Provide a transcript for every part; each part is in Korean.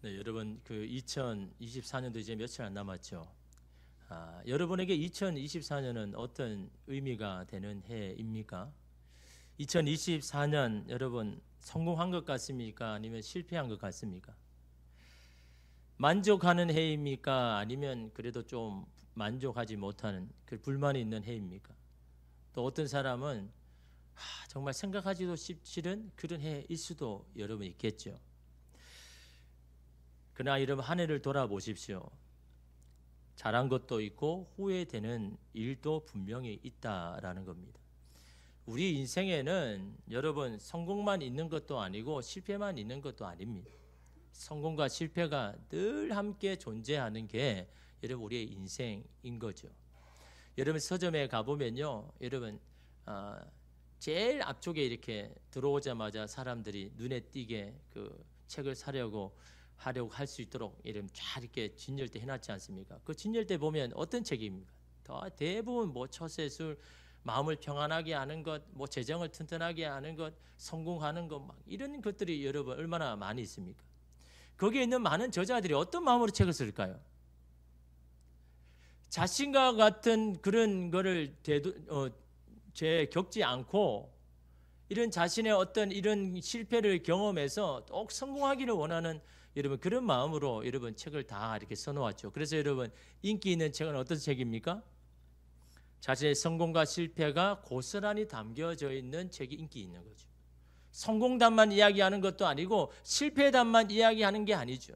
네, 여러분 그 2024년도 이제 며칠 안 남았죠. 여러분에게 2024년은 어떤 의미가 되는 해입니까? 2024년 여러분 성공한 것 같습니까? 아니면 실패한 것 같습니까? 만족하는 해입니까? 아니면 그래도 좀 만족하지 못하는 그 불만이 있는 해입니까? 또 어떤 사람은 정말 생각하지도 싫은 그런 해일 수도 여러분 있겠죠. 그러나 여러분 한 해를 돌아보십시오. 잘한 것도 있고 후회되는 일도 분명히 있다라는 겁니다. 우리 인생에는 여러분 성공만 있는 것도 아니고 실패만 있는 것도 아닙니다. 성공과 실패가 늘 함께 존재하는 게 여러분 우리의 인생인 거죠. 여러분 서점에 가보면요, 여러분 제일 앞쪽에 이렇게 들어오자마자 사람들이 눈에 띄게 그 책을 사려고 하려고 할 수 있도록 이름 쫙 이렇게 진열대 해놨지 않습니까? 그 진열대 보면 어떤 책입니까? 대부분 뭐 처세술, 마음을 평안하게 하는 것, 뭐 재정을 튼튼하게 하는 것, 성공하는 것, 막 이런 것들이 여러분 얼마나 많이 있습니까? 거기에 있는 많은 저자들이 어떤 마음으로 책을 쓸까요? 자신과 같은 그런 거를 겪지 않고 이런 자신의 어떤 이런 실패를 경험해서 꼭 성공하기를 원하는 여러분 그런 마음으로 여러분 책을 다 이렇게 써놓았죠. 그래서 여러분 인기 있는 책은 어떤 책입니까? 자신의 성공과 실패가 고스란히 담겨져 있는 책이 인기 있는 거죠. 성공담만 이야기하는 것도 아니고 실패담만 이야기하는 게 아니죠.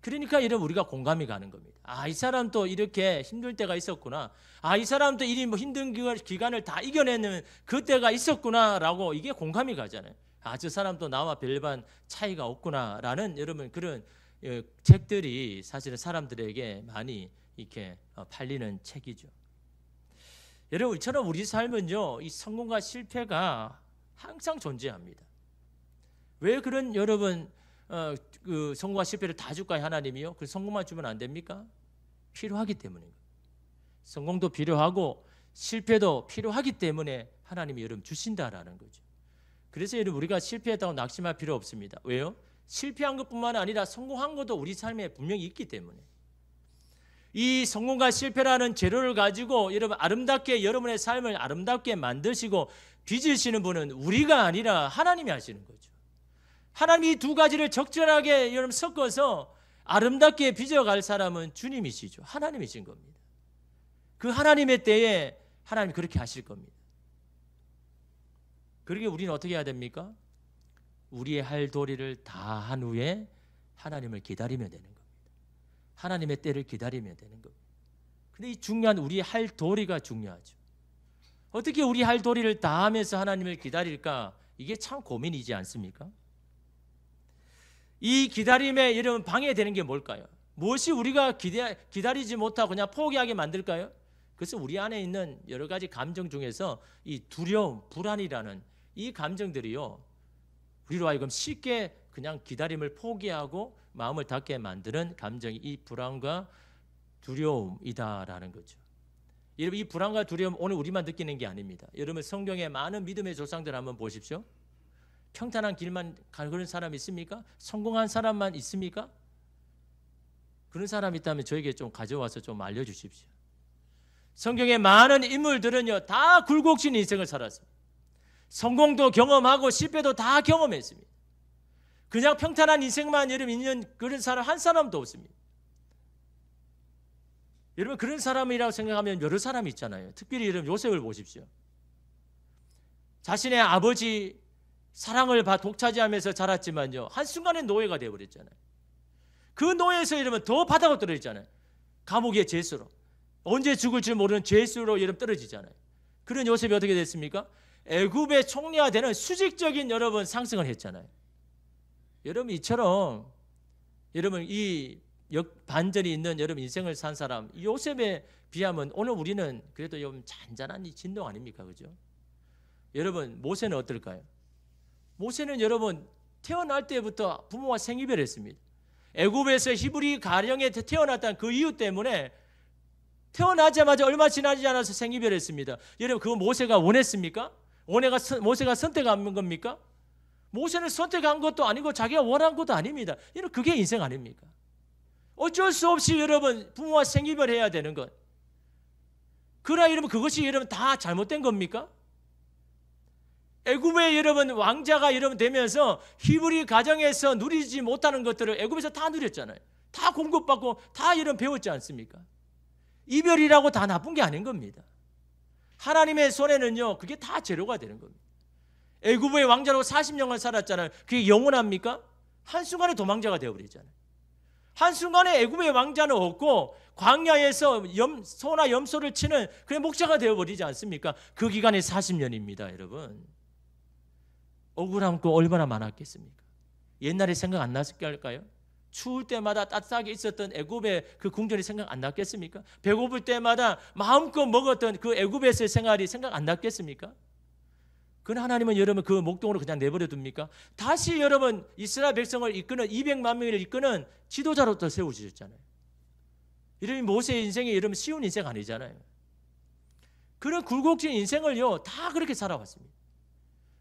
그러니까 여러분 우리가 공감이 가는 겁니다. 이 사람도 이렇게 힘들 때가 있었구나. 이 사람도 이 힘든 기간을 다 이겨내는 그때가 있었구나라고 이게 공감이 가잖아요. 저 사람도 나와 별반 차이가 없구나라는 여러분 그런 책들이 사실은 사람들에게 많이 이렇게 팔리는 책이죠. 여러분 이처럼 우리 삶은요, 이 성공과 실패가 항상 존재합니다. 왜 그런 여러분 그 성공과 실패를 다 줄까요? 하나님이요? 그 성공만 주면 안 됩니까? 필요하기 때문입니다. 성공도 필요하고 실패도 필요하기 때문에 하나님이 여러분 주신다라는 거죠. 그래서 여러분 우리가 실패했다고 낙심할 필요 없습니다. 왜요? 실패한 것뿐만 아니라 성공한 것도 우리 삶에 분명히 있기 때문에 이 성공과 실패라는 재료를 가지고 여러분 아름답게 여러분의 삶을 아름답게 만드시고 빚으시는 분은 우리가 아니라 하나님이 하시는 거죠. 하나님이 두 가지를 적절하게 여러분 섞어서 아름답게 빚어갈 사람은 주님이시죠. 하나님이신 겁니다. 그 하나님의 때에 하나님이 그렇게 하실 겁니다. 그러게 우리는 어떻게 해야 됩니까? 우리의 할 도리를 다 한 후에 하나님을 기다리면 되는 겁니다. 하나님의 때를 기다리면 되는 겁니다. 근데 이 중요한 우리의 할 도리가 중요하죠. 어떻게 우리 할 도리를 다 하면서 하나님을 기다릴까? 이게 참 고민이지 않습니까? 이 기다림에 여러분 방해되는 게 뭘까요? 무엇이 우리가 기다리지 못하고 그냥 포기하게 만들까요? 그래서 우리 안에 있는 여러 가지 감정 중에서 이 두려움, 불안이라는 이 감정들이요, 우리로 하여금 쉽게 그냥 기다림을 포기하고 마음을 닫게 만드는 감정이 이 불안과 두려움이다라는 거죠. 여러분 이 불안과 두려움 오늘 우리만 느끼는 게 아닙니다. 여러분 성경의 많은 믿음의 조상들 한번 보십시오. 평탄한 길만 가는 그런 사람 있습니까? 성공한 사람만 있습니까? 그런 사람 있다면 저에게 좀 가져와서 좀 알려주십시오. 성경의 많은 인물들은요 다 굴곡진 인생을 살았습니다. 성공도 경험하고 실패도 다 경험했습니다. 그냥 평탄한 인생만 여러분 있는 그런 사람 한 사람도 없습니다. 여러분 그런 사람이라고 생각하면 여러 사람이 있잖아요. 특별히 여러분 요셉을 보십시오. 자신의 아버지 사랑을 독차지하면서 자랐지만요 한순간에 노예가 되어버렸잖아요. 그 노예에서 여러분 더 바닥으로 떨어지잖아요. 감옥의 죄수로, 언제 죽을지 모르는 죄수로 여러분 떨어지잖아요. 그런 요셉이 어떻게 됐습니까? 애굽의 총리가 되는 수직적인 여러분 상승을 했잖아요. 여러분 이처럼 여러분 이 반전이 있는 여러분 인생을 산 사람 요셉에 비하면 오늘 우리는 그래도 좀 잔잔한 이 진동 아닙니까? 그죠? 여러분 모세는 어떨까요? 모세는 여러분 태어날 때부터 부모와 생이별했습니다. 애굽에서 히브리 가정에 태어났다는 그 이유 때문에 태어나자마자 얼마 지나지 않아서 생이별했습니다. 여러분 그거 모세가 원했습니까? 모세가 선택한 겁니까? 모세는 선택한 것도 아니고 자기가 원한 것도 아닙니다. 이런 그게 인생 아닙니까? 어쩔 수 없이 여러분 부모와 생이별 해야 되는 것. 그러나 여러분 그것이 여러분 다 잘못된 겁니까? 애굽의 여러분 왕자가 여러분 되면서 히브리 가정에서 누리지 못하는 것들을 애굽에서 다 누렸잖아요. 다 공급받고 다 여러분 배웠지 않습니까? 이별이라고 다 나쁜 게 아닌 겁니다. 하나님의 손에는요 그게 다 재료가 되는 겁니다. 애굽의 왕자로 40년간 살았잖아요. 그게 영원합니까? 한순간에 도망자가 되어버리잖아요. 한순간에 애굽의 왕자는 없고 광야에서 소나 염소를 치는 그냥 목자가 되어버리지 않습니까? 그 기간이 40년입니다. 여러분 억울함 그 얼마나 많았겠습니까? 옛날에 생각 안 났을까요? 추울 때마다 따뜻하게 있었던 애굽의 그 궁전이 생각 안 났겠습니까? 배고플 때마다 마음껏 먹었던 그 애굽에서의 생활이 생각 안 났겠습니까? 그러나 하나님은 여러분 그 목동으로 그냥 내버려 둡니까? 다시 여러분 이스라엘 백성을 이끄는 200만 명을 이끄는 지도자로부터 세우셨잖아요. 이런 모세의 인생이 여러분 쉬운 인생 아니잖아요. 그런 굴곡진 인생을요 다 그렇게 살아왔습니다.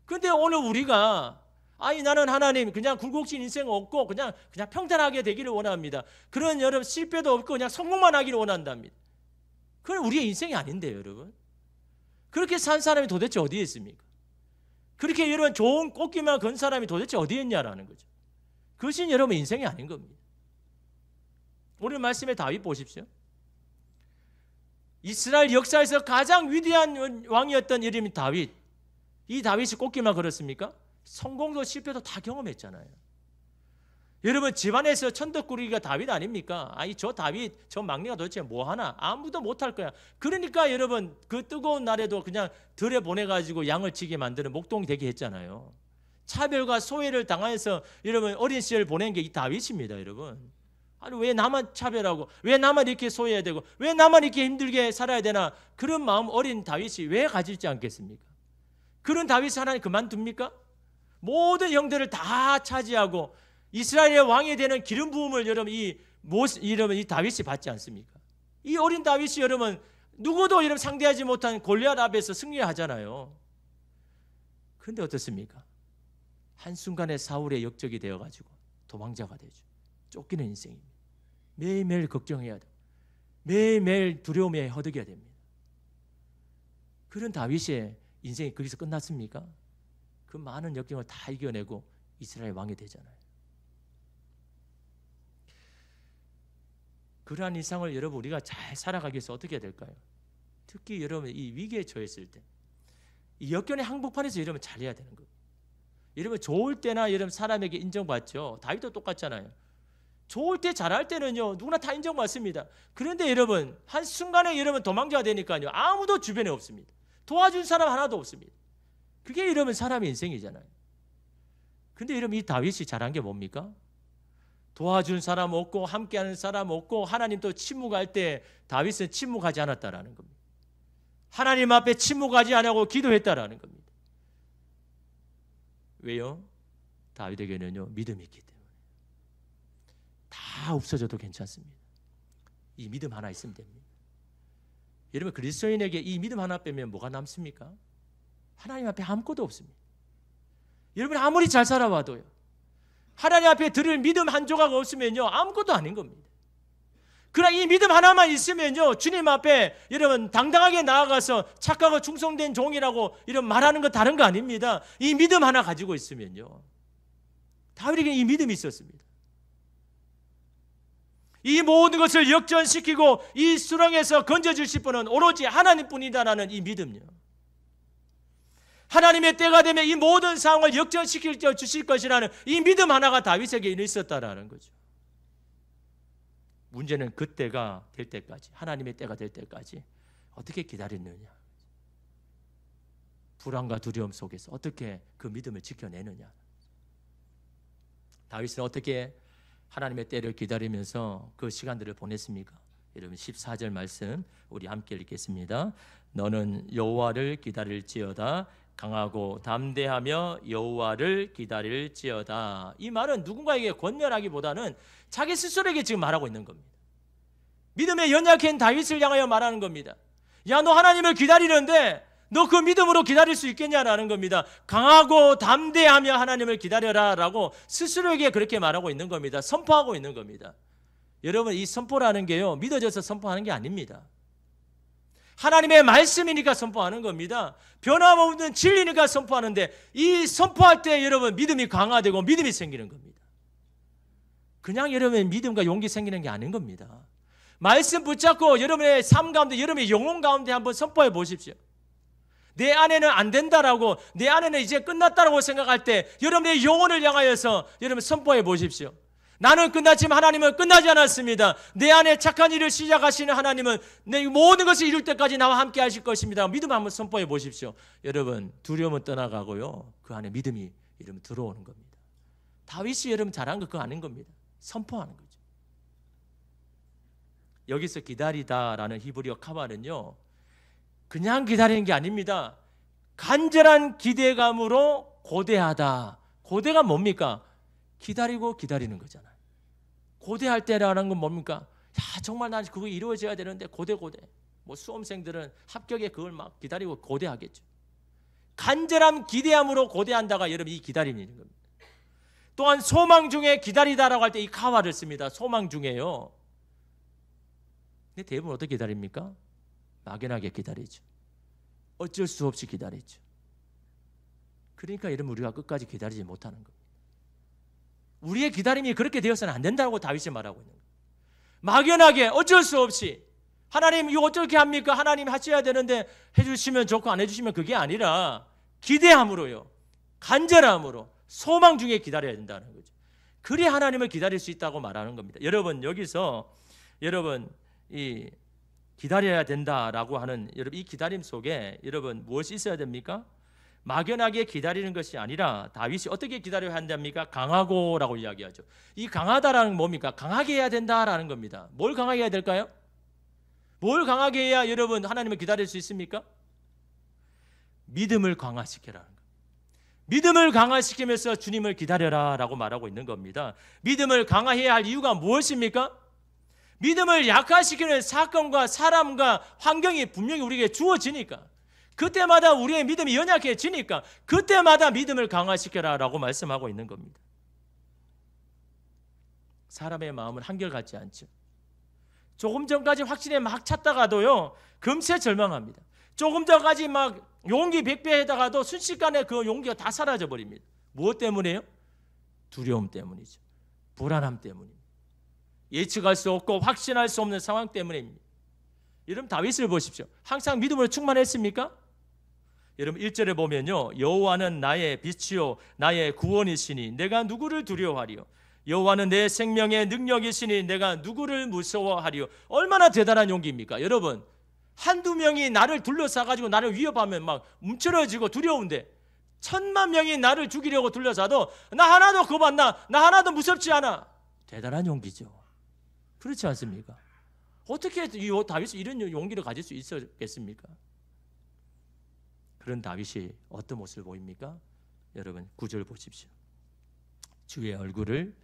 그런데 오늘 우리가 아니 나는 하나님 그냥 굴곡진 인생 없고 그냥 평탄하게 되기를 원합니다. 그런 여러분 실패도 없고 그냥 성공만 하기를 원한답니다. 그건 우리의 인생이 아닌데요, 여러분. 그렇게 산 사람이 도대체 어디에 있습니까? 그렇게 여러분 좋은 꽃길만 건 사람이 도대체 어디에 있냐라는 거죠. 그것이 여러분 인생이 아닌 겁니다. 오늘 말씀에 다윗 보십시오. 이스라엘 역사에서 가장 위대한 왕이었던 이름이 다윗. 이 다윗이 꽃길만 걸었습니까? 성공도 실패도 다 경험했잖아요. 여러분 집안에서 천덕꾸러기가 다윗 아닙니까? 아니 저 다윗 저 막내가 도대체 뭐하나? 아무도 못할 거야. 그러니까 여러분 그 뜨거운 날에도 그냥 들에 보내가지고 양을 치게 만드는 목동이 되게 했잖아요. 차별과 소외를 당해서 여러분 어린 시절 보낸 게 이 다윗입니다. 여러분 아니 왜 나만 차별하고 왜 나만 이렇게 소외해야 되고 왜 나만 이렇게 힘들게 살아야 되나? 그런 마음 어린 다윗이 왜 가질지 않겠습니까? 그런 다윗이 하나님 그만둡니까? 모든 형들을 다 차지하고 이스라엘의 왕이 되는 기름 부음을 여러분 이 다윗이 받지 않습니까? 이 어린 다윗이 여러분 누구도 여러분 상대하지 못한 골리앗 앞에서 승리하잖아요. 그런데 어떻습니까? 한순간에 사울의 역적이 되어가지고 도망자가 되죠. 쫓기는 인생입니다. 매일매일 걱정해야 돼요. 매일매일 두려움에 허덕여야 됩니다. 그런 다윗의 인생이 거기서 끝났습니까? 그 많은 역경을 다 이겨내고 이스라엘 왕이 되잖아요. 그러한 이상을 여러분 우리가 잘 살아가기 위해서 어떻게 해야 될까요? 특히 여러분 이 위기에 처했을 때 이 역경의 항복판에서 여러분 잘해야 되는 거예요. 여러분 좋을 때나 여러분 사람에게 인정받죠. 다윗도 똑같잖아요. 좋을 때 잘할 때는요 누구나 다 인정받습니다. 그런데 여러분 한순간에 여러분 도망자가 되니까요 아무도 주변에 없습니다. 도와준 사람 하나도 없습니다. 그게 여러분 사람의 인생이잖아요. 근데 여러분 이 다윗이 잘한 게 뭡니까? 도와준 사람 없고 함께하는 사람 없고 하나님도 침묵할 때 다윗은 침묵하지 않았다라는 겁니다. 하나님 앞에 침묵하지 않고 기도했다라는 겁니다. 왜요? 다윗에게는요 믿음이 있기 때문에 다 없어져도 괜찮습니다. 이 믿음 하나 있으면 됩니다. 여러분 그리스도인에게 이 믿음 하나 빼면 뭐가 남습니까? 하나님 앞에 아무것도 없습니다. 여러분 아무리 잘 살아와도요 하나님 앞에 들을 믿음 한 조각 없으면요 아무것도 아닌 겁니다. 그러나 이 믿음 하나만 있으면요 주님 앞에 여러분 당당하게 나아가서 착하고 충성된 종이라고 이런 말하는 거 다른 거 아닙니다. 이 믿음 하나 가지고 있으면요 다윗에게 이 믿음이 있었습니다. 이 모든 것을 역전시키고 이 수렁에서 건져주실 분은 오로지 하나님뿐이다라는 이 믿음요. 하나님의 때가 되면 이 모든 상황을 역전시킬 때 주실 것이라는 이 믿음 하나가 다윗에게 있었다라는 거죠. 문제는 그때가 될 때까지 하나님의 때가 될 때까지 어떻게 기다리느냐. 불안과 두려움 속에서 어떻게 그 믿음을 지켜내느냐. 다윗은 어떻게 하나님의 때를 기다리면서 그 시간들을 보냈습니까? 여러분 14절 말씀 우리 함께 읽겠습니다. 너는 여호와를 기다릴지어다. 강하고 담대하며 여호와를 기다릴지어다. 이 말은 누군가에게 권면하기보다는 자기 스스로에게 지금 말하고 있는 겁니다. 믿음에 연약한 다윗을 향하여 말하는 겁니다. 야, 너 하나님을 기다리는데 너 그 믿음으로 기다릴 수 있겠냐라는 겁니다. 강하고 담대하며 하나님을 기다려라 라고 스스로에게 그렇게 말하고 있는 겁니다. 선포하고 있는 겁니다. 여러분, 이 선포라는 게요, 믿어져서 선포하는 게 아닙니다. 하나님의 말씀이니까 선포하는 겁니다. 변함없는 진리니까 선포하는데, 이 선포할 때 여러분 믿음이 강화되고 믿음이 생기는 겁니다. 그냥 여러분의 믿음과 용기 생기는 게 아닌 겁니다. 말씀 붙잡고 여러분의 삶 가운데, 여러분의 영혼 가운데 한번 선포해 보십시오. 내 안에는 안 된다라고, 내 안에는 이제 끝났다라고 생각할 때 여러분의 영혼을 향하여서 여러분 선포해 보십시오. 나는 끝났지만 하나님은 끝나지 않았습니다. 내 안에 착한 일을 시작하시는 하나님은 내 모든 것을 이룰 때까지 나와 함께 하실 것입니다. 믿음 한번 선포해 보십시오. 여러분, 두려움은 떠나가고요, 그 안에 믿음이 여러분 들어오는 겁니다. 다윗이 여러분 잘한 거 그거 아닌 겁니다. 선포하는 거죠. 여기서 기다리다라는 히브리어 카바는요, 그냥 기다리는 게 아닙니다. 간절한 기대감으로 고대하다. 고대가 뭡니까? 기다리고 기다리는 거잖아요. 고대할 때라는 건 뭡니까? 야, 정말 난 그거 이루어져야 되는데 고대. 뭐 수험생들은 합격에 그걸 막 기다리고 고대하겠죠. 간절한 기대함으로 고대한다가 여러분 이 기다림이 있는 겁니다. 또한 소망 중에 기다리다라고 할 때 이 카와를 씁니다. 소망 중에요. 근데 대부분 어떻게 기다립니까? 막연하게 기다리죠. 어쩔 수 없이 기다리죠. 그러니까 여러분 우리가 끝까지 기다리지 못하는 겁니다. 우리의 기다림이 그렇게 되어서는 안 된다고 다윗이 말하고 있는 거예요. 막연하게 어쩔 수 없이 하나님 이거 어떻게 합니까? 하나님 하셔야 되는데 해주시면 좋고 안 해주시면 그게 아니라 기대함으로요, 간절함으로 소망 중에 기다려야 된다는 거죠. 그래야 하나님을 기다릴 수 있다고 말하는 겁니다. 여러분 여기서 여러분 이 기다려야 된다라고 하는 여러분 이 기다림 속에 여러분 무엇이 있어야 됩니까? 막연하게 기다리는 것이 아니라 다윗이 어떻게 기다려야 한답니까? 강하고라고 이야기하죠. 이 강하다라는 뭡니까? 강하게 해야 된다라는 겁니다. 뭘 강하게 해야 될까요? 뭘 강하게 해야 여러분 하나님을 기다릴 수 있습니까? 믿음을 강화시켜라는 겁니다. 믿음을 강화시키면서 주님을 기다려라라고 말하고 있는 겁니다. 믿음을 강화해야 할 이유가 무엇입니까? 믿음을 약화시키는 사건과 사람과 환경이 분명히 우리에게 주어지니까, 그때마다 우리의 믿음이 연약해지니까 그때마다 믿음을 강화시켜라라고 말씀하고 있는 겁니다. 사람의 마음은 한결같지 않죠. 조금 전까지 확신에 막 찼다가도요 금세 절망합니다. 조금 전까지 막 용기 백배에다가도 순식간에 그 용기가 다 사라져 버립니다. 무엇 때문에요? 두려움 때문이죠. 불안함 때문입니다. 예측할 수 없고 확신할 수 없는 상황 때문입니다. 여러분 다윗을 보십시오. 항상 믿음으로 충만했습니까? 여러분 1절에 보면요, 여호와는 나의 빛이요 나의 구원이시니 내가 누구를 두려워하리요? 여호와는 내 생명의 능력이시니 내가 누구를 무서워하리요? 얼마나 대단한 용기입니까? 여러분 한두 명이 나를 둘러싸가지고 나를 위협하면 막 움츠러지고 두려운데, 1000,000명이 나를 죽이려고 둘러싸도 나 하나도 겁안나, 나 하나도 무섭지 않아. 대단한 용기죠. 그렇지 않습니까? 어떻게 다윗이 이런 용기를 가질 수 있었겠습니까? 그런 다윗이 어떤 모습을 보입니까? 여러분 9절 보십시오. 주의 얼굴을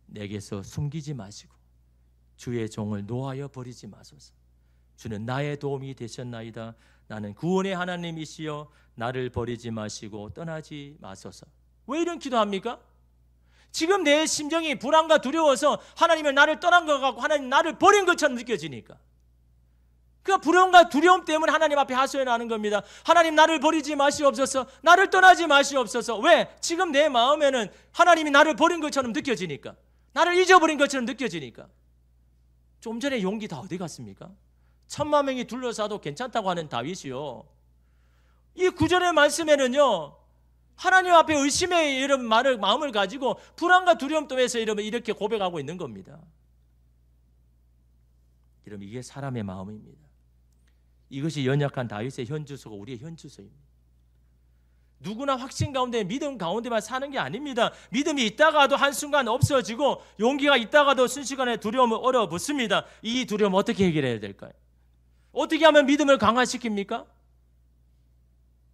내게서 숨기지 마시고 주의 종을 노하여 버리지 마소서. 주는 나의 도움이 되셨나이다. 나는 구원의 하나님이시여 나를 버리지 마시고 떠나지 마소서. 왜 이런 기도합니까? 지금 내 심정이 불안과 두려워서 하나님은 나를 떠난 것 같고 하나님 나를 버린 것처럼 느껴지니까, 그 불안과 두려움 때문에 하나님 앞에 하소연하는 겁니다. 하나님 나를 버리지 마시옵소서, 나를 떠나지 마시옵소서. 왜? 지금 내 마음에는 하나님이 나를 버린 것처럼 느껴지니까, 나를 잊어버린 것처럼 느껴지니까. 좀 전에 용기 다 어디 갔습니까? 10,000,000명이 둘러싸도 괜찮다고 하는 다윗이요, 이 9절의 말씀에는요 하나님 앞에 의심의 이런 마음을 가지고 불안과 두려움 때문에 이렇게 고백하고 있는 겁니다. 여러분 이게 사람의 마음입니다. 이것이 연약한 다윗의 현주소가 우리의 현주소입니다. 누구나 확신 가운데 믿음 가운데만 사는 게 아닙니다. 믿음이 있다가도 한순간 없어지고 용기가 있다가도 순식간에 두려움을 얼어붙습니다. 이 두려움 어떻게 해결해야 될까요? 어떻게 하면 믿음을 강화시킵니까?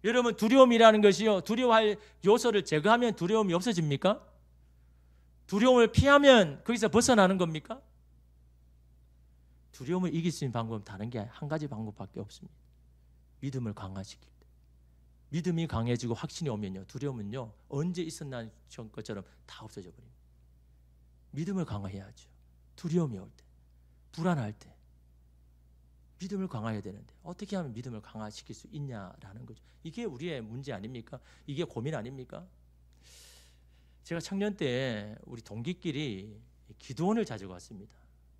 여러분 두려움이라는 것이요, 두려워할 요소를 제거하면 두려움이 없어집니까? 두려움을 피하면 거기서 벗어나는 겁니까? 두려움을 이길 수 있는 방법은 다른 게 한 가지 방법밖에 없습니다. 믿음을 강화시킬 때. 믿음이 강해지고 확신이 오면요, 두려움은요 언제 있었나 것처럼 다 없어져 버립니다. 믿음을 강화해야죠. 두려움이 올 때, 불안할 때 믿음을 강화해야 되는데 어떻게 하면 믿음을 강화시킬 수 있냐라는 거죠. 이게 우리의 문제 아닙니까? 이게 고민 아닙니까? 제가 청년 때 우리 동기끼리 기도원을 자주 갔습니다.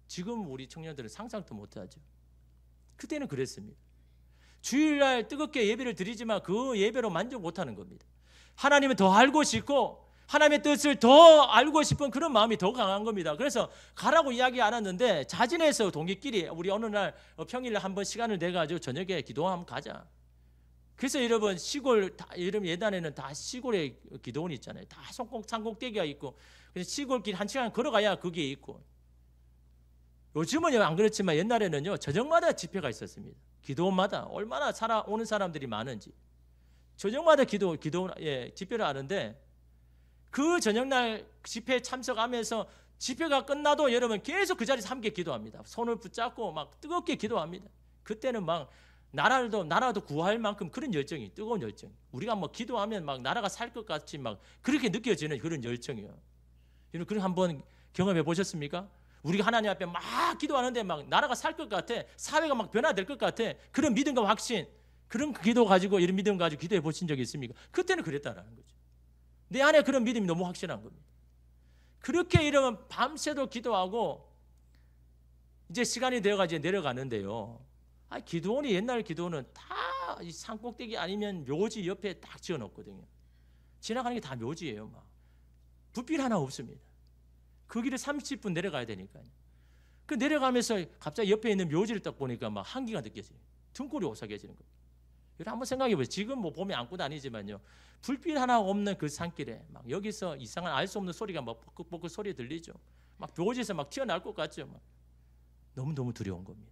지금 우리 청년들은 상상도 못하죠. 그때는 그랬습니다. 주일날 뜨겁게 예배를 드리지만 그 예배로 만족 못하는 겁니다. 하나님을 더 알고 싶고 하나님의 뜻을 더 알고 싶은 그런 마음이 더 강한 겁니다. 그래서 가라고 이야기 안 했는데 자진해서 동기끼리 우리 어느 날 평일에 한번 시간을 내가지고 저녁에 기도하면 가자. 그래서 여러분 시골 여러분 예단에는 다 시골에 기도원이 있잖아요. 다 산꼭대기가 있고 그래서 시골길 한 시간 걸어가야 그게 있고. 요즘은 안 그렇지만 옛날에는요 저녁마다 집회가 있었습니다. 기도원마다 얼마나 오는 사람들이 많은지 저녁마다 집회를 하는데 그 저녁날 집회에 참석하면서 집회가 끝나도 여러분 계속 그 자리에서 함께 기도합니다. 손을 붙잡고 막 뜨겁게 기도합니다. 그때는 막 나라도 구할 만큼 그런 열정이 뜨거운 열정. 우리가 뭐 기도하면 막 나라가 살 것 같이 막 그렇게 느껴지는 그런 열정이에요. 여러분 그런 한번 경험해 보셨습니까? 우리가 하나님 앞에 막 기도하는데 막 나라가 살 것 같아. 사회가 막 변화될 것 같아. 그런 믿음과 확신, 그런 기도 가지고 이런 믿음 가지고 기도해 보신 적이 있습니까? 그때는 그랬다라는 거죠. 내 안에 그런 믿음이 너무 확실한 겁니다. 그렇게 이러면 밤새도 기도하고 이제 시간이 되어가지고 내려가는데요. 기도원이 옛날 기도원은 다 이 산꼭대기 아니면 묘지 옆에 딱 지어놓거든요. 지나가는 게 다 묘지예요. 막 불빛 하나 없습니다. 그 길을 30분 내려가야 되니까요. 그 내려가면서 갑자기 옆에 있는 묘지를 딱 보니까 막 한기가 느껴져요. 등골이 오싹해지는 거예요. 여러분 한번 생각해 보세요. 지금 뭐 봄에 안고 다니지만요. 불빛 하나 없는 그 산길에 막 여기서 이상한 알 수 없는 소리가 막 벅벅벅 소리 들리죠. 막 묘지에서 막 튀어나올 것 같죠. 막 너무너무 두려운 겁니다.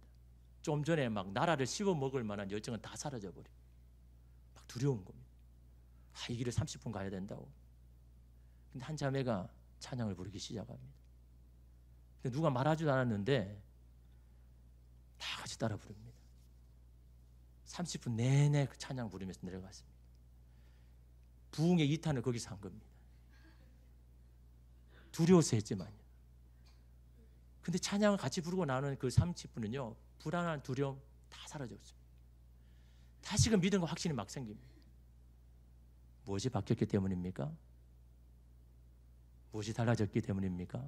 좀 전에 막 나라를 씹어 먹을 만한 열정은 다 사라져 버려. 막 두려운 겁니다. 이 길을 30분 가야 된다고. 근데 한 자매가 찬양을 부르기 시작합니다. 근데 누가 말하지도 않았는데 다 같이 따라 부릅니다. 30분 내내 그 찬양 부르면서 내려갔습니다. 부흥의 2탄을 거기서 한 겁니다. 두려워서 했지만요. 근데 찬양을 같이 부르고 나는 그 30분은요 불안한 두려움 다 사라졌습니다. 다시금 믿음과 확신이 막 생깁니다. 무엇이 바뀌었기 때문입니까? 무엇이 달라졌기 때문입니까?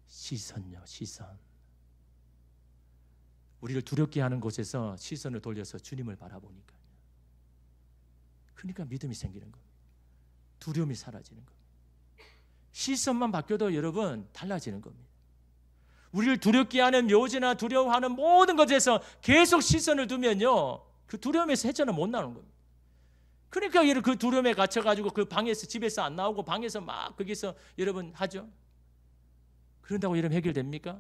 시선요, 시선. 우리를 두렵게 하는 곳에서 시선을 돌려서 주님을 바라보니까요. 그러니까 믿음이 생기는 겁니다. 두려움이 사라지는 겁니다. 시선만 바뀌어도 여러분 달라지는 겁니다. 우리를 두렵게 하는 묘지나 두려워하는 모든 것에서 계속 시선을 두면요 그 두려움에서 헤쳐나 못 나오는 겁니다. 그러니까 그 두려움에 갇혀가지고 그 방에서 집에서 안 나오고 방에서 막 거기서 여러분 하죠. 그런다고 여러분 해결됩니까?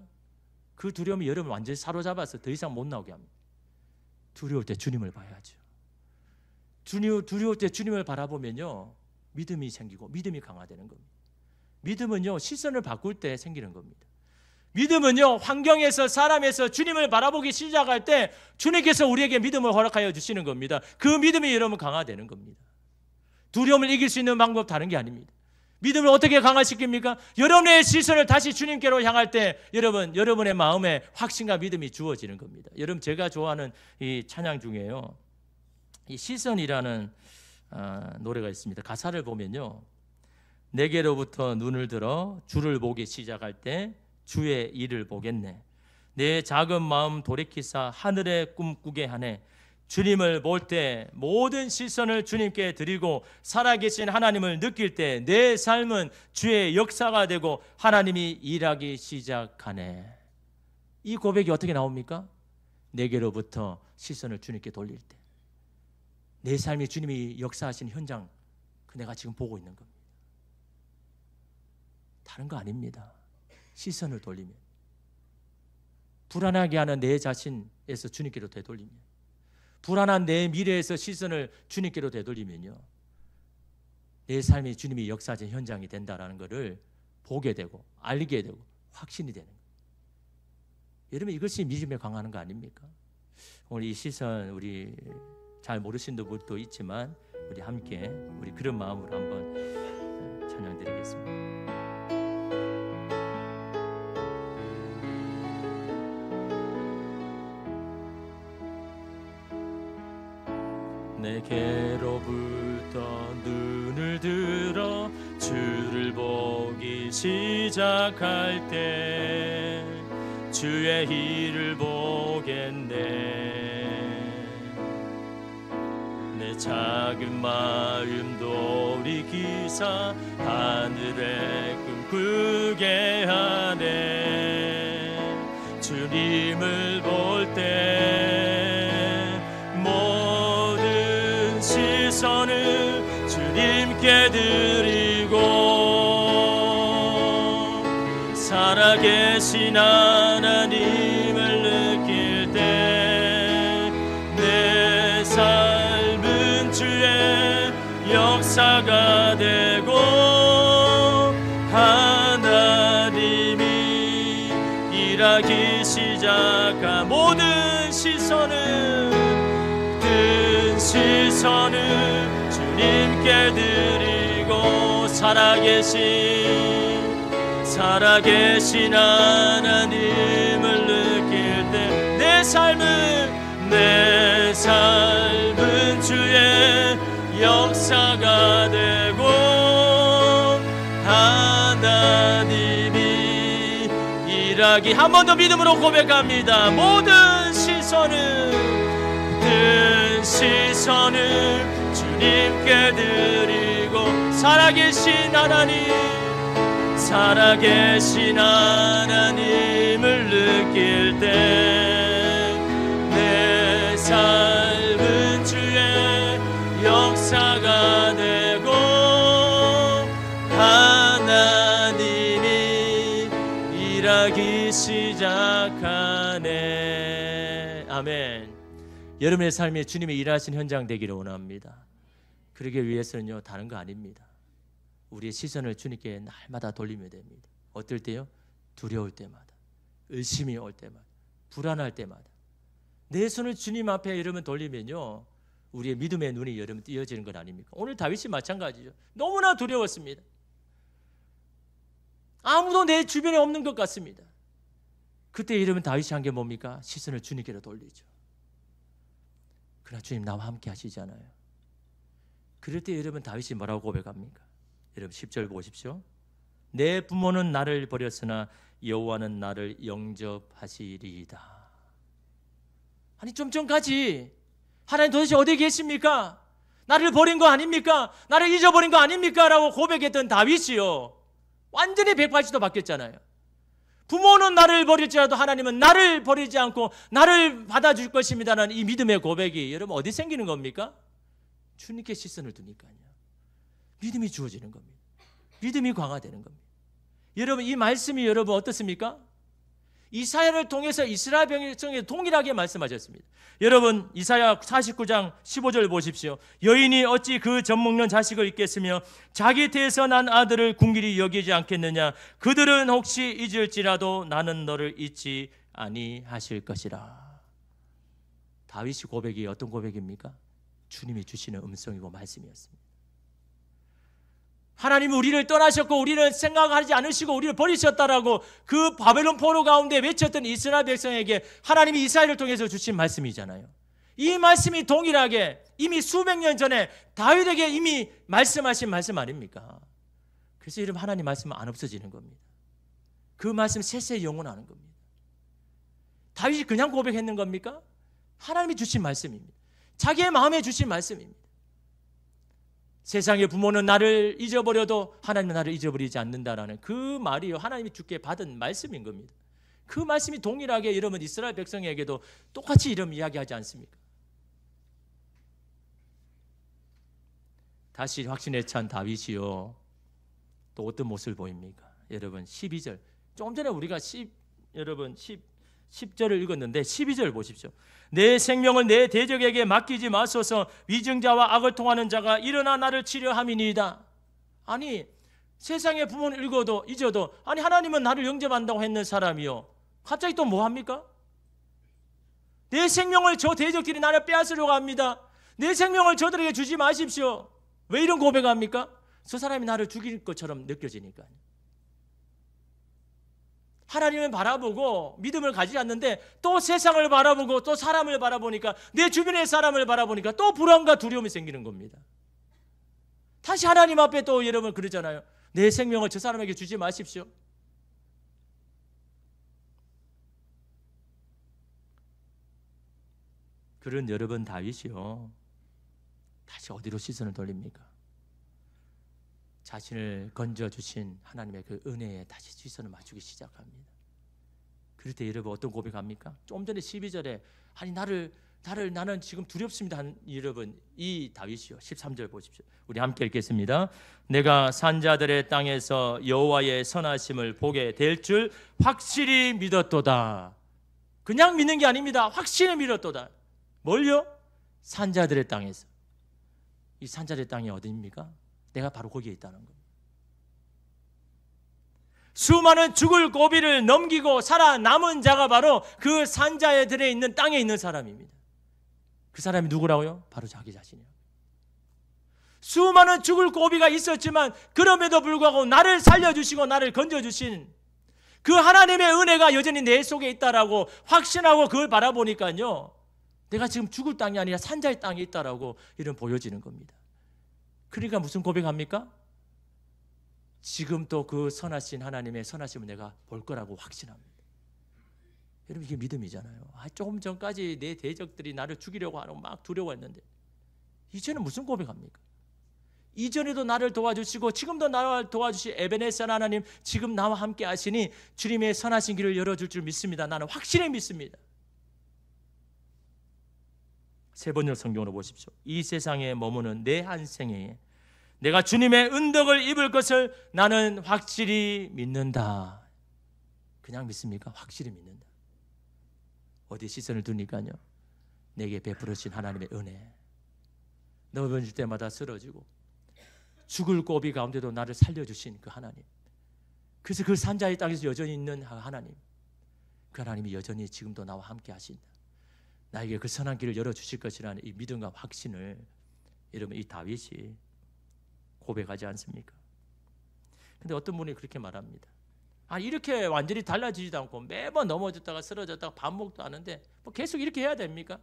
그 두려움이 여러분 완전히 사로잡아서 더 이상 못 나오게 합니다. 두려울 때 주님을 봐야죠. 두려울 때 주님을 바라보면요 믿음이 생기고 믿음이 강화되는 겁니다. 믿음은요 시선을 바꿀 때 생기는 겁니다. 믿음은요 환경에서 사람에서 주님을 바라보기 시작할 때 주님께서 우리에게 믿음을 허락하여 주시는 겁니다. 그 믿음이 여러분 강화되는 겁니다. 두려움을 이길 수 있는 방법 다른 게 아닙니다. 믿음을 어떻게 강화시킵니까? 여러분의 시선을 다시 주님께로 향할 때 여러분의 마음에 확신과 믿음이 주어지는 겁니다. 여러분 제가 좋아하는 이 찬양 중에요 이 시선이라는 노래가 있습니다. 가사를 보면요 내게로부터 눈을 들어 주를 보기 시작할 때 주의 일을 보겠네. 내 작은 마음 돌이키사 하늘에 꿈꾸게 하네. 주님을 볼 때 모든 시선을 주님께 드리고 살아계신 하나님을 느낄 때 내 삶은 주의 역사가 되고 하나님이 일하기 시작하네. 이 고백이 어떻게 나옵니까? 내게로부터 시선을 주님께 돌릴 때 내 삶이 주님이 역사하신 현장 내가 지금 보고 있는 겁니다. 다른 거 아닙니다. 시선을 돌리면 불안하게 하는 내 자신에서 주님께로 되돌리면 불안한 내 미래에서 시선을 주님께로 되돌리면요 내 삶이 주님이 역사하신 현장이 된다는 것을 보게 되고 알게 되고 확신이 되는 거예요. 여러분 이것이 믿음에 강하는 거 아닙니까? 오늘 이 시선 우리 잘 모르시는 분도 있지만 우리 함께 우리 그런 마음으로 한번 찬양 드리겠습니다. 내게로부터 눈을 들어 주를 보기 시작할 때 주의 일을 보겠네. 내 작은 마음 돌이키사 하늘에 꿈꾸게 하네. 주님을 볼 때 모든 시선을 주님께 드리고 살아계신 하나님을 느낄 때 내 삶은 주의 역사가 되고 하나님이 일하기 시작한 모든 시선을 주님께 드리고 살아계신 하나님을 느낄 때 내 삶은 주의 역사가 되고 하나님이 일하기 한 번 더 믿음으로 고백합니다. 모든 시선을 주님께 드리고 살아계신 하나님을 느낄 때 내 삶은 주의 역사가 되고 하나님이 일하기 시작하네. 아멘. 여러분의 삶에 주님의 일하신 현장 되기를 원합니다. 그러기 위해서는요, 다른 거 아닙니다. 우리의 시선을 주님께 날마다 돌리면 됩니다. 어떨 때요? 두려울 때마다, 의심이 올 때마다, 불안할 때마다 내 손을 주님 앞에 여러분 돌리면요, 우리의 믿음의 눈이 여러분 띄어지는 것 아닙니까? 오늘 다윗이 마찬가지죠. 너무나 두려웠습니다. 아무도 내 주변에 없는 것 같습니다. 그때 여러분 다윗이 한 게 뭡니까? 시선을 주님께로 돌리죠. 그러나 주님 나와 함께 하시잖아요. 그럴 때 여러분 다윗이 뭐라고 고백합니까? 여러분 10절 보십시오. 내 부모는 나를 버렸으나 여호와는 나를 영접하시리이다. 아니 좀 전까지 하나님 도대체 어디 계십니까? 나를 버린 거 아닙니까? 나를 잊어버린 거 아닙니까? 라고 고백했던 다윗이요, 완전히 180도 바뀌었잖아요. 부모는 나를 버릴지라도 하나님은 나를 버리지 않고 나를 받아줄 것입니다라는 이 믿음의 고백이 여러분 어디 생기는 겁니까? 주님께 시선을 두니까요. 믿음이 주어지는 겁니다. 믿음이 강화되는 겁니다. 여러분 이 말씀이 여러분 어떻습니까? 이사야를 통해서 이스라엘 백성에 동일하게 말씀하셨습니다. 여러분 이사야 49장 15절 보십시오. 여인이 어찌 그 젖먹는 자식을 잊겠으며 자기 태에서 난 아들을 궁길이 여기지 않겠느냐. 그들은 혹시 잊을지라도 나는 너를 잊지 아니하실 것이라. 다윗이 고백이 어떤 고백입니까? 주님이 주시는 음성이고 말씀이었습니다. 하나님은 우리를 떠나셨고 우리를 생각하지 않으시고 우리를 버리셨다라고 그 바벨론 포로 가운데 외쳤던 이스라엘 백성에게 하나님이 이사야를 통해서 주신 말씀이잖아요. 이 말씀이 동일하게 이미 수백 년 전에 다윗에게 이미 말씀하신 말씀 아닙니까? 그래서 여러분 하나님 말씀은 안 없어지는 겁니다. 그 말씀 세세히 영원하는 겁니다. 다윗이 그냥 고백했는 겁니까? 하나님이 주신 말씀입니다. 자기의 마음에 주신 말씀입니다. 세상의 부모는 나를 잊어버려도 하나님은 나를 잊어버리지 않는다라는 그 말이 하나님이 주께 받은 말씀인 겁니다. 그 말씀이 동일하게 여러분 이스라엘 백성에게도 똑같이 이런 이야기하지 않습니까? 다시 확신에 찬 다윗이요, 또 어떤 모습을 보입니까? 여러분 12절, 조금 전에 우리가 10절을 읽었는데 12절 보십시오. 내 생명을 내 대적에게 맡기지 마소서. 위증자와 악을 통하는 자가 일어나 나를 치려함이니이다. 아니 세상의 부모는 잊어도 아니 하나님은 나를 영접한다고 했는 사람이요, 갑자기 또 뭐합니까? 내 생명을 저 대적들이 나를 빼앗으려고 합니다. 내 생명을 저들에게 주지 마십시오. 왜 이런 고백합니까? 저 사람이 나를 죽일 것처럼 느껴지니까요. 하나님을 바라보고 믿음을 가지지 않는데 또 세상을 바라보고 또 사람을 바라보니까, 내 주변의 사람을 바라보니까 또 불안과 두려움이 생기는 겁니다. 다시 하나님 앞에 또 여러분 그러잖아요. 내 생명을 저 사람에게 주지 마십시오. 그런 여러분 다윗이요, 다시 어디로 시선을 돌립니까? 자신을 건져주신 하나님의 그 은혜에 다시 시선을 맞추기 시작합니다. 그럴 때 여러분 어떤 고백합니까? 좀 전에 12절에 아니 나는 지금 두렵습니다 한 여러분, 이 다윗이요, 13절 보십시오. 우리 함께 읽겠습니다. 내가 산자들의 땅에서 여호와의 선하심을 보게 될 줄 확실히 믿었도다. 그냥 믿는 게 아닙니다. 확실히 믿었도다. 뭘요? 산자들의 땅에서. 이 산자들의 땅이 어디입니까? 내가 바로 거기에 있다는 겁니다. 수많은 죽을 고비를 넘기고 살아남은 자가 바로 그 산자들에 있는 땅에 있는 사람입니다. 그 사람이 누구라고요? 바로 자기 자신이에요. 수많은 죽을 고비가 있었지만 그럼에도 불구하고 나를 살려주시고 나를 건져주신 그 하나님의 은혜가 여전히 내 속에 있다라고 확신하고 그걸 바라보니까요, 내가 지금 죽을 땅이 아니라 산자의 땅에 있다라고 이런 보여지는 겁니다. 그러니까 무슨 고백합니까? 지금 또 그 선하신 하나님의 선하심을 내가 볼 거라고 확신합니다. 여러분 이게 믿음이잖아요. 조금 전까지 내 대적들이 나를 죽이려고 하고 막 두려워했는데 이제는 무슨 고백합니까? 이전에도 나를 도와주시고 지금도 나를 도와주신 에베네셀 하나님, 지금 나와 함께 하시니 주님의 선하신 길을 열어줄 줄 믿습니다. 나는 확실히 믿습니다. 세 번역 성경으로 보십시오. 이 세상에 머무는 내 한 생에 내가 주님의 은덕을 입을 것을 나는 확실히 믿는다. 그냥 믿습니까? 확실히 믿는다. 어디 시선을 두니까요, 내게 베풀으신 하나님의 은혜, 넘어질 때마다 쓰러지고 죽을 고비 가운데도 나를 살려주신 그 하나님, 그래서 그 산자의 땅에서 여전히 있는 하나님, 그 하나님이 여전히 지금도 나와 함께 하신다. 나에게 그 선한 길을 열어주실 것이라는 이 믿음과 확신을 여러분 이 다윗이 고백하지 않습니까? 근데 어떤 분이 그렇게 말합니다. 이렇게 완전히 달라지지도 않고 매번 넘어졌다가 쓰러졌다가 반복도 하는데 뭐 계속 이렇게 해야 됩니까?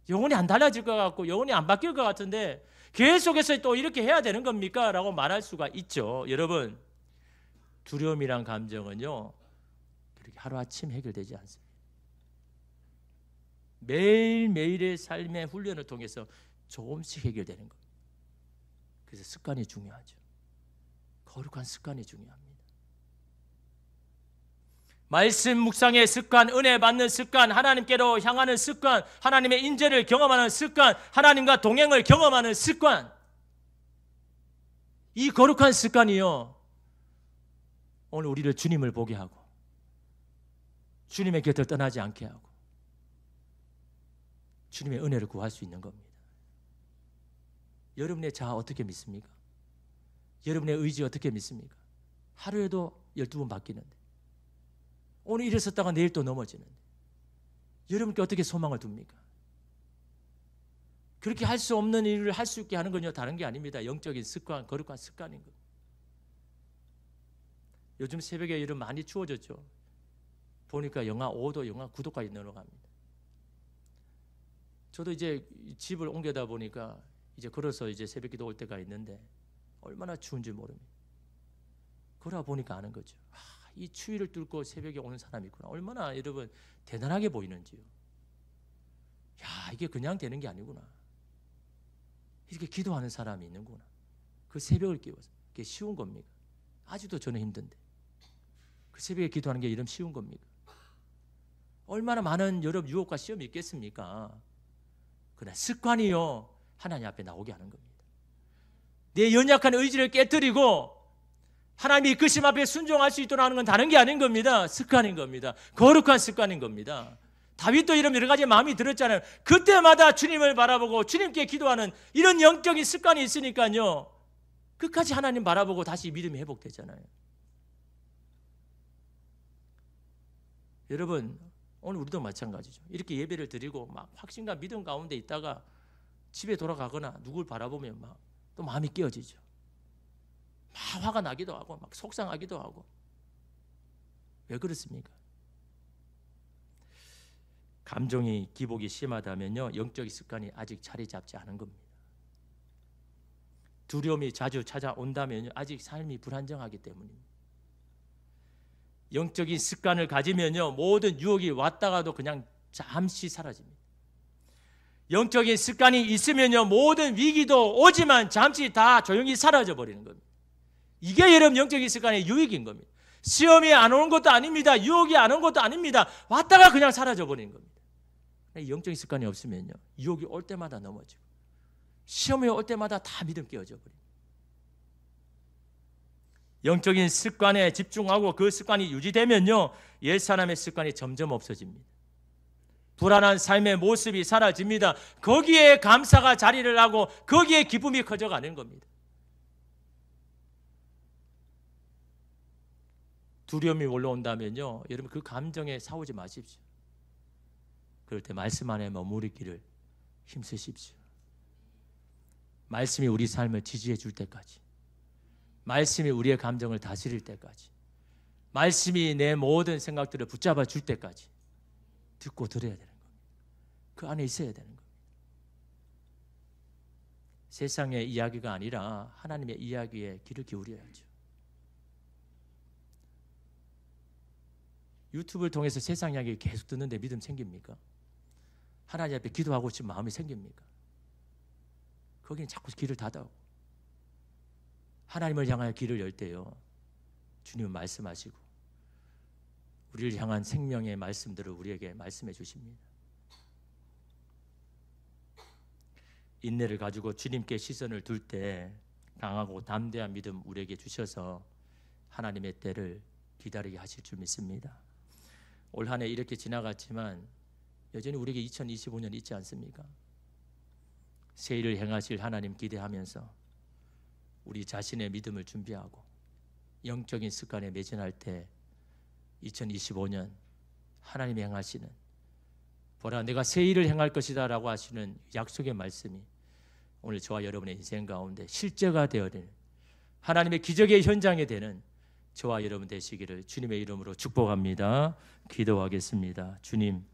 영혼이 안 달라질 것 같고 영혼이 안 바뀔 것 같은데 계속해서 또 이렇게 해야 되는 겁니까? 라고 말할 수가 있죠. 여러분, 두려움이란 감정은요 그렇게 하루아침 해결되지 않습니다. 매일매일의 삶의 훈련을 통해서 조금씩 해결되는 겁니다. 그래서 습관이 중요하죠. 거룩한 습관이 중요합니다. 말씀 묵상의 습관, 은혜 받는 습관, 하나님께로 향하는 습관, 하나님의 인재를 경험하는 습관, 하나님과 동행을 경험하는 습관, 이 거룩한 습관이요 오늘 우리를 주님을 보게 하고 주님의 곁을 떠나지 않게 하고 주님의 은혜를 구할 수 있는 겁니다. 여러분의 자아 어떻게 믿습니까? 여러분의 의지 어떻게 믿습니까? 하루에도 12번 바뀌는데, 오늘 일어섰다가 내일 또 넘어지는데 여러분께 어떻게 소망을 둡니까? 그렇게 할 수 없는 일을 할 수 있게 하는 건요 다른 게 아닙니다. 영적인 습관, 거룩한 습관인 겁니다. 요즘 새벽에 이런 많이 추워졌죠. 보니까 영하 5도, 영하 9도까지 내려갑니다. 저도 이제 집을 옮겨다 보니까 이제 걸어서 이제 새벽기도 올 때가 있는데 얼마나 추운지 모릅니다. 걸어 보니까 아는 거죠. 이 추위를 뚫고 새벽에 오는 사람이 있구나. 얼마나 여러분 대단하게 보이는지요. 이게 그냥 되는 게 아니구나. 이렇게 기도하는 사람이 있는구나. 그 새벽을 끼워서 그게 쉬운 겁니까? 아직도 저는 힘든데 그 새벽에 기도하는 게 이런 쉬운 겁니까? 얼마나 많은 여러분 유혹과 시험이 있겠습니까? 그러나 습관이요 하나님 앞에 나오게 하는 겁니다. 내 연약한 의지를 깨뜨리고 하나님의 이끄심 앞에 순종할 수 있도록 하는 건 다른 게 아닌 겁니다. 습관인 겁니다. 거룩한 습관인 겁니다. 다윗도 이런 여러 가지 마음이 들었잖아요. 그때마다 주님을 바라보고 주님께 기도하는 이런 영적인 습관이 있으니까요 끝까지 하나님 바라보고 다시 믿음이 회복되잖아요. 여러분 오늘 우리도 마찬가지죠. 이렇게 예배를 드리고 막 확신과 믿음 가운데 있다가 집에 돌아가거나 누굴 바라보면 막 또 마음이 깨어지죠. 막 화가 나기도 하고 막 속상하기도 하고. 왜 그렇습니까? 감정이 기복이 심하다면요, 영적인 습관이 아직 자리 잡지 않은 겁니다. 두려움이 자주 찾아온다면요, 아직 삶이 불안정하기 때문입니다. 영적인 습관을 가지면요, 모든 유혹이 왔다가도 그냥 잠시 사라집니다. 영적인 습관이 있으면요, 모든 위기도 오지만 잠시 다 조용히 사라져 버리는 겁니다. 이게 여러분 영적인 습관의 유익인 겁니다. 시험이 안 오는 것도 아닙니다. 유혹이 안 오는 것도 아닙니다. 왔다가 그냥 사라져 버리는 겁니다. 영적인 습관이 없으면요, 유혹이 올 때마다 넘어지고 시험이 올 때마다 다 믿음 깨어져 버립니다. 영적인 습관에 집중하고 그 습관이 유지되면요, 옛사람의 습관이 점점 없어집니다. 불안한 삶의 모습이 사라집니다. 거기에 감사가 자리를 하고 거기에 기쁨이 커져가는 겁니다. 두려움이 올라온다면요, 여러분 그 감정에 사오지 마십시오. 그럴 때 말씀 안에 머무르기를 힘쓰십시오. 말씀이 우리 삶을 지지해 줄 때까지, 말씀이 우리의 감정을 다스릴 때까지, 말씀이 내 모든 생각들을 붙잡아 줄 때까지 듣고 들어야 되는 겁니다. 그 안에 있어야 되는 겁니다. 세상의 이야기가 아니라 하나님의 이야기에 귀를 기울여야죠. 유튜브를 통해서 세상 이야기 계속 듣는데 믿음 생깁니까? 하나님 앞에 기도하고 싶은 마음이 생깁니까? 거기는 자꾸 귀를 닫아오고, 하나님을 향하여 귀를 열 때요, 주님은 말씀하시고 우리를 향한 생명의 말씀들을 우리에게 말씀해 주십니다. 인내를 가지고 주님께 시선을 둘 때 강하고 담대한 믿음 우리에게 주셔서 하나님의 때를 기다리게 하실 줄 믿습니다. 올 한 해 이렇게 지나갔지만 여전히 우리에게 2025년 있지 않습니까? 새 일을 행하실 하나님 기대하면서 우리 자신의 믿음을 준비하고 영적인 습관에 매진할 때 2025년 하나님이 행하시는, 보라 내가 새 일을 행할 것이다 라고 하시는 약속의 말씀이 오늘 저와 여러분의 인생 가운데 실제가 되어지는 하나님의 기적의 현장이 되는 저와 여러분 되시기를 주님의 이름으로 축복합니다. 기도하겠습니다. 주님,